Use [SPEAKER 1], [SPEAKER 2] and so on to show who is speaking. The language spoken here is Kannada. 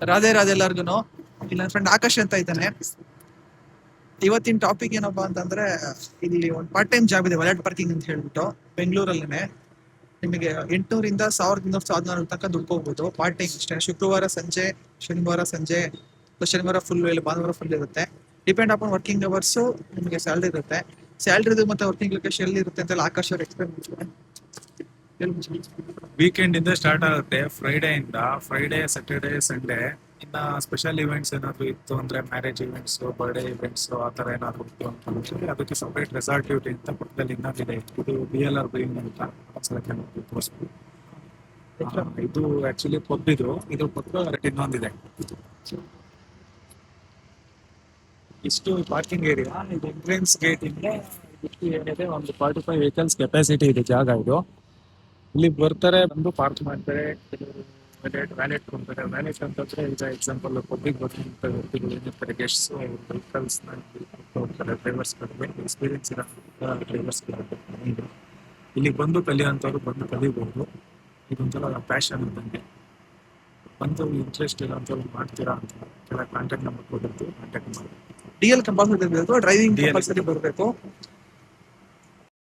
[SPEAKER 1] ರಾಧೆ ರಾಧೆ ಎಲ್ಲಾರ್ಗು. ಇಲ್ಲಿ ನನ್ನ ಫ್ರೆಂಡ್ ಆಕಾಶ್ ಅಂತ ಇದ್ದಾನೆ. ಇವತ್ತಿನ ಟಾಪಿಕ್ ಏನಪ್ಪಾ ಅಂತಂದ್ರೆ, ಇಲ್ಲಿ ಒಂದು ಪಾರ್ಟ್ ಟೈಮ್ ಜಾಬ್ ಇದೆ, ವಾಲೆಟ್ ಪಾರ್ಕಿಂಗ್ ಅಂತ ಹೇಳ್ಬಿಟ್ಟು ಬೆಂಗಳೂರಲ್ಲೇನೆ. ನಿಮಗೆ 800 1200 ತನಕ ದುಡ್ಕೋಬಹುದು. ಪಾರ್ಟ್ ಟೈಮ್ ಅಷ್ಟೇ. ಶುಕ್ರವಾರ ಸಂಜೆ, ಶನಿವಾರ ಸಂಜೆ, ಶನಿವಾರ ಫುಲ್ ಇಲ್ಲ, ಭಾನುವಾರ ಫುಲ್ ಇರುತ್ತೆ. ಡಿಪೆಂಡ್ ಅಪಾನ್ ವರ್ಕಿಂಗ್ ಅವರ್ಸ್ ನಿಮಗೆ ಸ್ಯಾಲ್ರಿ ಇರುತ್ತೆ. ಸ್ಯಾಲ್ರಿದು ಮತ್ತೆ ವರ್ಕಿಂಗ್ ಲೊಕೇಶನ್ ಎಲ್ಲಿ ಇರುತ್ತೆ ಅಂತ ಆಕಾಶ್ ಅವ್ರು ಎಕ್ಸ್ಪ್ಲೇನ್ ಮಾಡ್ತಾರೆ.
[SPEAKER 2] ವೀಕೆಂಡ್ ಇಂದ ಸ್ಟಾರ್ಟ್ ಆಗುತ್ತೆ. Friday Saturday Sunday. ಇನ್ನ ಸ್ಪೆಷಲ್ ಇವೆಂಟ್ಸ್ ಏನಾದ್ರು ಇತ್ತು ಅಂದ್ರೆ, ಮ್ಯಾರೇಜ್ ಇವೆಂಟ್ಸ್, ಬರ್ಡೇ ಇವೆಂಟ್ಸ್ ಆ ತರ ಏನಾದ್ರು ಇತ್ತು ಅಂತಂದ್ರೆ ಅದಕ್ಕೆ ಸಪರೇಟ್ ರೆಸಾರ್ಟ್ ಡ್ಯೂಟಿ ಅಂತ ಪಕ್ಕದಲ್ಲಿ ಇನ್ನೊಂದಿದೆ. ಇದು BLR ಗ್ರೀನ್ ಅಂತ ತೋರಿಸ್ಬೋದು. ಇದು ಆಕ್ಚುಲಿ ಪಬ್. ಇದು ಪಕ್ಕ ಇನ್ನೊಂದಿದೆ. ಇಷ್ಟು ಪಾರ್ಕಿಂಗ್ ಏರಿಯಾ. ಇದು ಎಂಟ್ರೆನ್ಸ್ ಗೇಟ್ ಇಂದ ಏನಿದೆ, ಒಂದು 45 ವೆಹಿಕಲ್ಸ್ ಕೆಪಾಸಿಟಿ ಇದೆ ಜಾಗ. ಇದು ಇಲ್ಲಿ ಬರ್ತಾರೆ, ಬಂದು ಪಾರ್ಕ್ ಮಾಡ್ತಾರೆ. ವ್ಯಾಲೆಟ್ ಕೊಡ್ತಾರೆ. ವ್ಯಾಲೆಟ್ ಅಂತಂದ್ರೆ ಈಗ ಎಕ್ಸಾಂಪಲ್ ಪಬ್ಲಿಕ್ ಬರ್ತಿಂತ ವ್ಯಕ್ತಿಗಳು ಏನಿರ್ತಾರೆ, ಗೆಸ್ಟ್ಸ್, ವೆಹಿಕಲ್ಸ್ ಹೋಗ್ತಾರೆ. ಡ್ರೈವರ್ಸ್ಗಳಿಗೆ ಎಕ್ಸ್ಪೀರಿಯನ್ಸ್ ಇರೋ ಡ್ರೈವರ್ಸ್ಗಳಿಗೆ ಇಲ್ಲಿ ಬಂದು ಕಲಿಯೋಂಥವ್ರು ಬಂದು ಕಲಿಬಹುದು. ಇದೊಂಥರ ಪ್ಯಾಷನ್ ಇದ್ದಂಗೆ. ಬಂದು ಇಂಟ್ರೆಸ್ಟ್ ಇರೋಂಥವ್ರು ಮಾಡ್ತೀರಾ ಅಂತ ಕಾಂಟ್ಯಾಕ್ಟ್ ನಂಬರ್ ಕೊಟ್ಟಿರ್ತೀವಿ, ಕಾಂಟ್ಯಾಕ್ಟ್ ಮಾಡಿ.
[SPEAKER 1] DL ಕಂಪಲ್ಸರಿ ಇರಬೇಕು, ಡ್ರೈವಿಂಗ್ ಕಂಪಲ್ಸರಿ ಬರಬೇಕು.